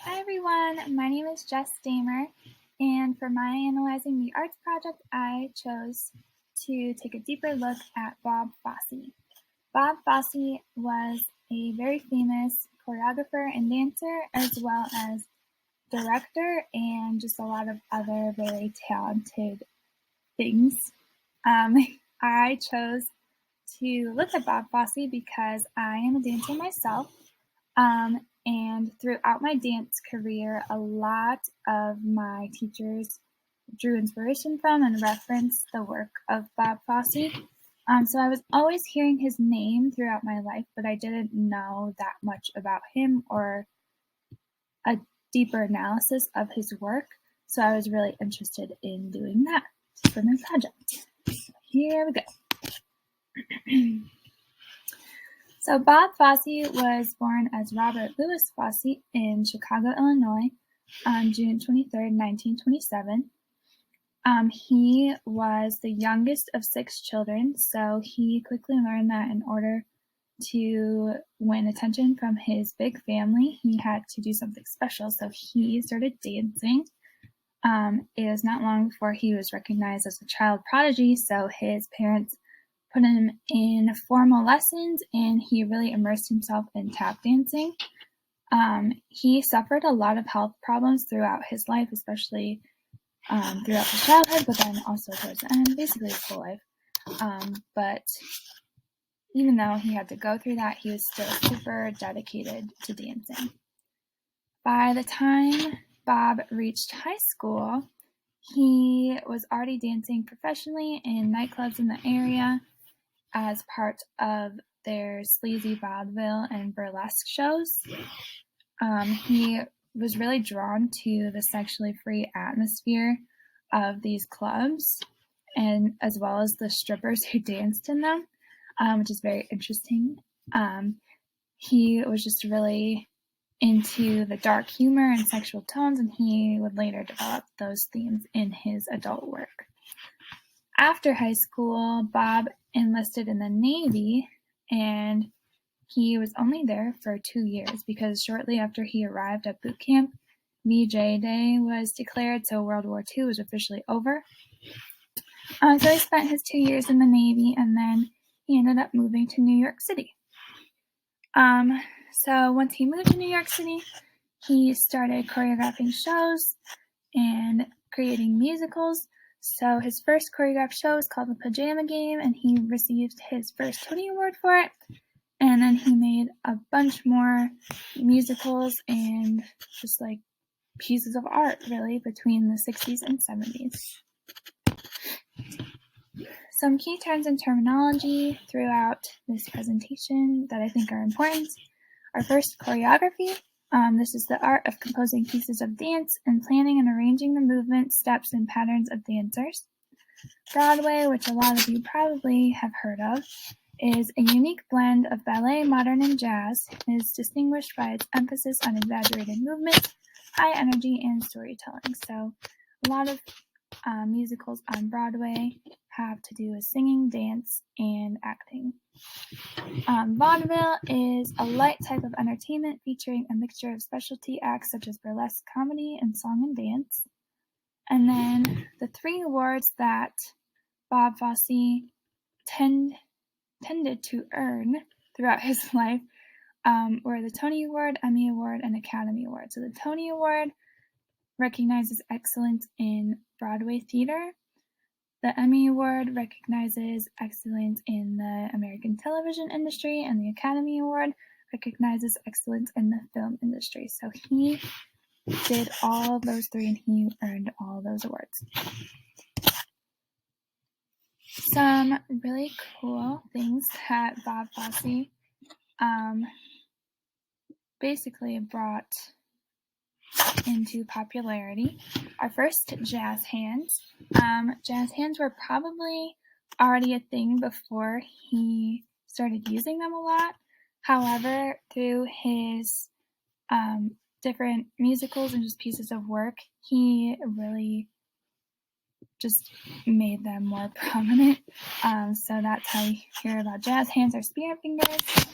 Hi everyone, my name is Jess Damer, and for my Analyzing the Arts project, I chose to take a deeper look at Bob Fosse. Bob Fosse was a very famous choreographer and dancer, as well as director, and just a lot of other very talented things. I chose to look at Bob Fosse because I am a dancer myself. And throughout my dance career, a lot of my teachers drew inspiration from and referenced the work of Bob Fosse. So I was always hearing his name throughout my life, but I didn't know that much about him or a deeper analysis of his work. So I was really interested in doing that for my project. Here we go. So Bob Fosse was born as Robert Louis Fosse in Chicago, Illinois on June 23, 1927. He was the youngest of 6 children, so he quickly learned that in order to win attention from his big family, he had to do something special, so he started dancing. It was not long before he was recognized as a child prodigy, so his parents put him in formal lessons, and he really immersed himself in tap dancing. He suffered a lot of health problems throughout his life, especially throughout his childhood, but then also towards the end, basically his whole life. But even though he had to go through that, he was still super dedicated to dancing. By the time Bob reached high school, he was already dancing professionally in nightclubs in the area as part of their sleazy vaudeville and burlesque shows. He was really drawn to the sexually free atmosphere of these clubs, and as well as the strippers who danced in them, which is very interesting. He was just really into the dark humor and sexual tones, and he would later develop those themes in his adult work. After high school, Bob enlisted in the Navy, and he was only there for 2 years because shortly after he arrived at boot camp, VJ Day was declared, so World War II was officially over. So he spent his 2 years in the Navy, and then he ended up moving to New York City. So once he moved to New York City, he started choreographing shows and creating musicals. So his first choreographed show was called The Pajama Game, and he received his first Tony Award for it. And then he made a bunch more musicals and just like pieces of art, really, between the 60s and 70s. Some key terms and terminology throughout this presentation that I think are important are first choreography. This is the art of composing pieces of dance and planning and arranging the movements, steps, and patterns of dancers. Broadway, which a lot of you probably have heard of, is a unique blend of ballet, modern, and jazz. It is distinguished by its emphasis on exaggerated movement, high energy, and storytelling. So a lot of musicals on Broadway have to do with singing, dance, and acting. Vaudeville is a light type of entertainment featuring a mixture of specialty acts such as burlesque comedy and song and dance. And then the 3 awards that Bob Fosse tended to earn throughout his life were the Tony Award, Emmy Award, and Academy Award. So the Tony Award recognizes excellence in Broadway theater. The Emmy Award recognizes excellence in the American television industry, and the Academy Award recognizes excellence in the film industry. So he did all of those 3, and he earned all of those awards. Some really cool things that Bob Fosse basically brought into popularity are first jazz hands. Jazz hands were probably already a thing before he started using them a lot. However, through his different musicals and just pieces of work, he really just made them more prominent. So that's how you hear about jazz hands or spirit fingers.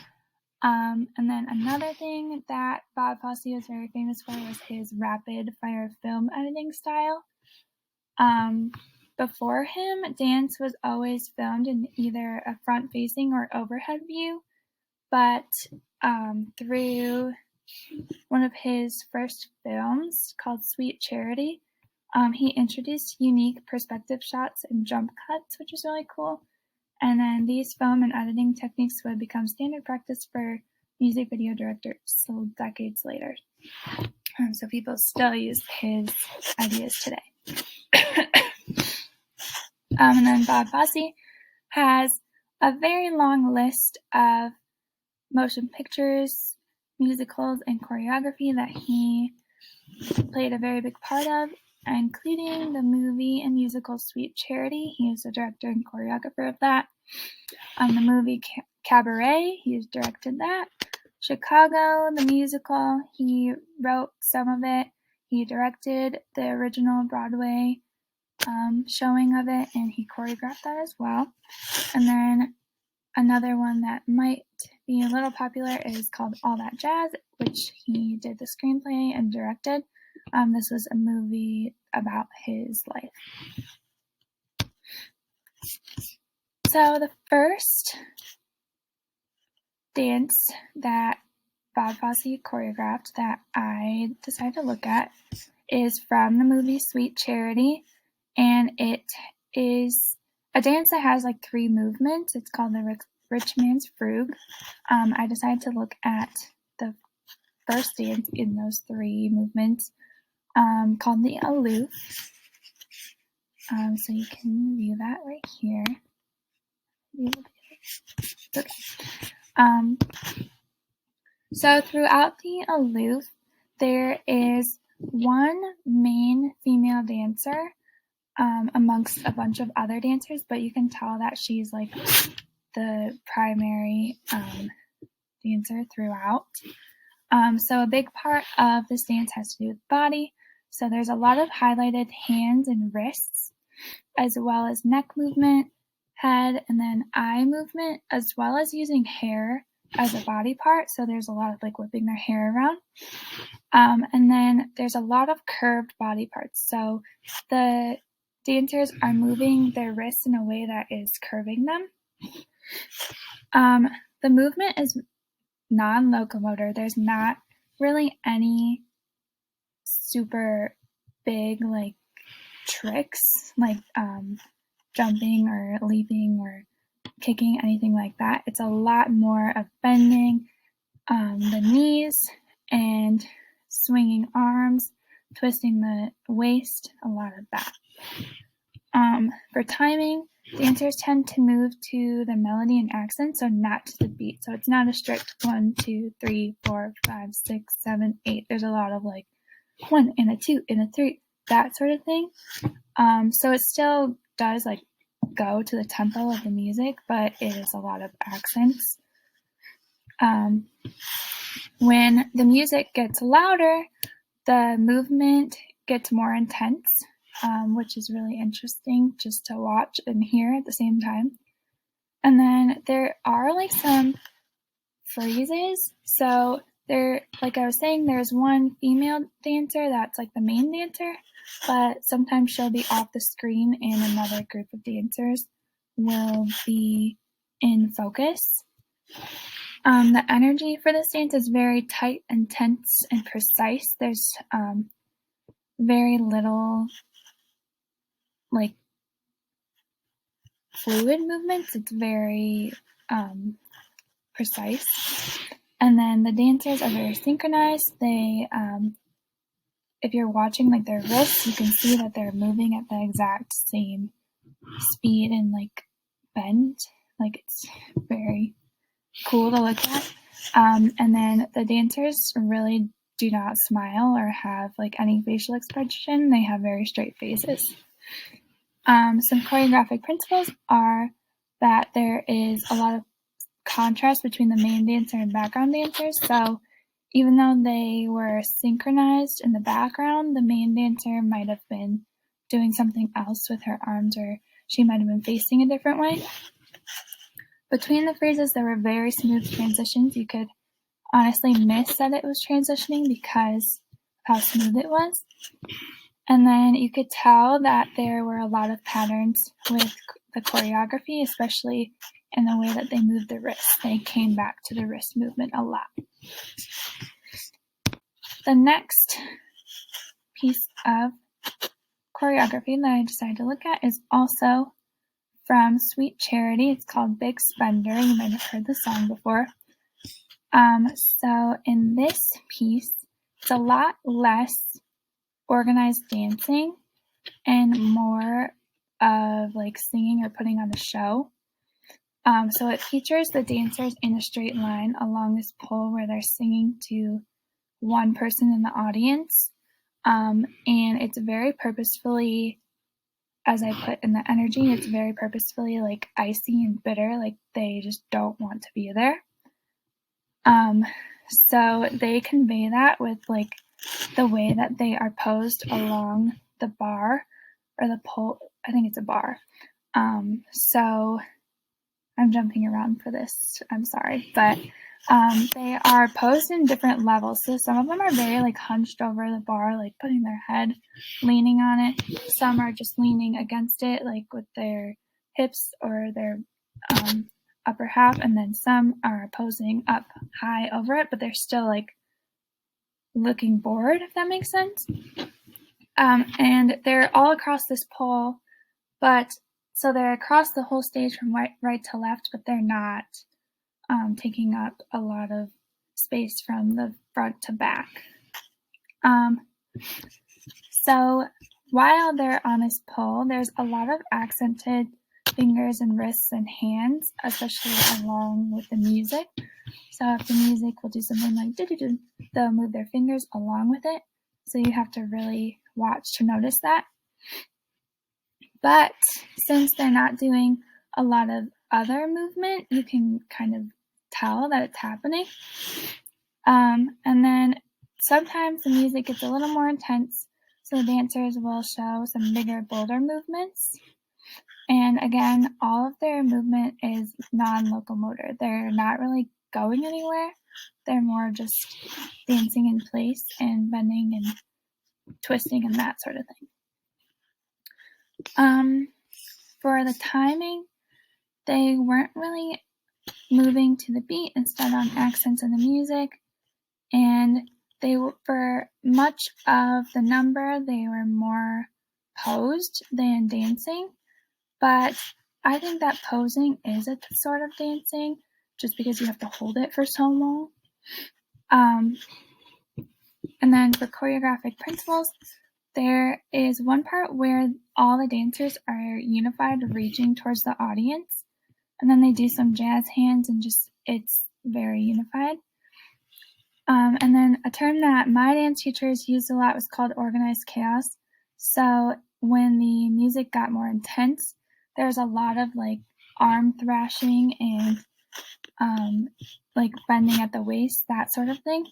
And then another thing that Bob Fosse was very famous for was his rapid fire film editing style. Before him, dance was always filmed in either a front-facing or overhead view, but through one of his first films called Sweet Charity, he introduced unique perspective shots and jump cuts, which is really cool. And then these film and editing techniques would become standard practice for music video directors so decades later. So people still use his ideas today. And then Bob Fosse has a very long list of motion pictures, musicals, and choreography that he played a very big part of, including the movie and musical Sweet Charity. He is the director and choreographer of that. The movie Cabaret, he directed that. Chicago, the musical, he wrote some of it. He directed the original Broadway showing of it, and he choreographed that as well. And then another one that might be a little popular is called All That Jazz, which he did the screenplay and directed. This was a movie about his life. So the first dance that Bob Fosse choreographed that I decided to look at is from the movie Sweet Charity, and it is a dance that has like 3 movements. It's called the Rich Man's Fugue. I decided to look at the first dance in those 3 movements, called the Aloof. So you can view that right here. Okay. So throughout the Aloof, there is one main female dancer amongst a bunch of other dancers, but you can tell that she's like the primary dancer throughout. So a big part of this dance has to do with body. So there's a lot of highlighted hands and wrists, as well as neck movement, head, and then eye movement, as well as using hair as a body part. So there's a lot of like whipping their hair around. And then there's a lot of curved body parts. So the dancers are moving their wrists in a way that is curving them. The movement is non-locomotor. There's not really any super big like tricks like jumping or leaping or kicking, anything like that. It's a lot more of bending the knees and swinging arms, twisting the waist, a lot of that. For timing, dancers tend to move to the melody and accent, so not to the beat. So it's not a strict 1, 2, 3, 4, 5, 6, 7, 8. There's a lot of like 1 and a 2 and a 3, that sort of thing. So it still does like go to the tempo of the music, but it is a lot of accents. When the music gets louder, the movement gets more intense, which is really interesting just to watch and hear at the same time. And then there are like some phrases. So there, like I was saying, there's one female dancer that's like the main dancer, but sometimes she'll be off the screen and another group of dancers will be in focus. The energy for this dance is very tight, intense, and precise. There's very little like fluid movements. It's very precise. And then the dancers are very synchronized. They, if you're watching like their wrists, you can see that they're moving at the exact same speed and like bend. Like it's very cool to look at. And then the dancers really do not smile or have like any facial expression. They have very straight faces. Some choreographic principles are that there is a lot of contrast between the main dancer and background dancers. So even though they were synchronized in the background, the main dancer might have been doing something else with her arms, or she might have been facing a different way. Between the phrases, there were very smooth transitions. You could honestly missed that it was transitioning because of how smooth it was. And then you could tell that there were a lot of patterns with the choreography, especially in the way that they moved the wrists. They came back to the wrist movement a lot. The next piece of choreography that I decided to look at is also from Sweet Charity. It's called Big Spender. You might have heard the song before. So in this piece, it's a lot less organized dancing and more of like singing or putting on a show. So it features the dancers in a straight line along this pole where they're singing to one person in the audience. And it's very purposefully, as I put in the energy, it's very purposefully like icy and bitter, like they just don't want to be there. So they convey that with like the way that they are posed along the bar or the pole. I think it's a bar. So I'm jumping around for this. I'm sorry, but they are posed in different levels. So some of them are very like hunched over the bar, like putting their head leaning on it. Some are just leaning against it, like with their hips or their upper half, and then some are posing up high over it, but they're still like looking bored, if that makes sense. And they're all across this pole, but so they're across the whole stage from right to left, but they're not taking up a lot of space from the front to back. So while they're on this pole, there's a lot of accented fingers and wrists and hands, especially along with the music. So if the music will do something like do-do-do, they'll move their fingers along with it. So you have to really watch to notice that. But since they're not doing a lot of other movement, you can kind of tell that it's happening. And then sometimes the music gets a little more intense, so the dancers will show some bigger, bolder movements. And again, all of their movement is non-locomotor. They're not really going anywhere. They're more just dancing in place and bending and twisting and that sort of thing. For the timing, they weren't really moving to the beat, instead on accents in the music. And they were, for much of the number, they were more posed than dancing. But I think that posing is a sort of dancing, just because you have to hold it for so long. And then for choreographic principles, there is one part where all the dancers are unified, reaching towards the audience. And then they do some jazz hands and just, it's very unified. And then a term that my dance teachers used a lot was called organized chaos. So when the music got more intense, there's a lot of like arm thrashing and like bending at the waist, that sort of thing.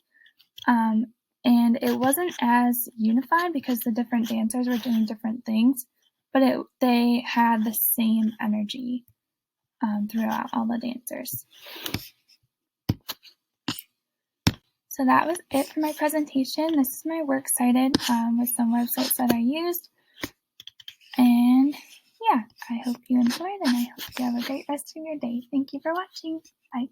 And it wasn't as unified because the different dancers were doing different things, but they had the same energy throughout all the dancers. So that was it for my presentation. This is my works cited with some websites that I used. And yeah, I hope you enjoyed and I hope you have a great rest of your day. Thank you for watching. Bye.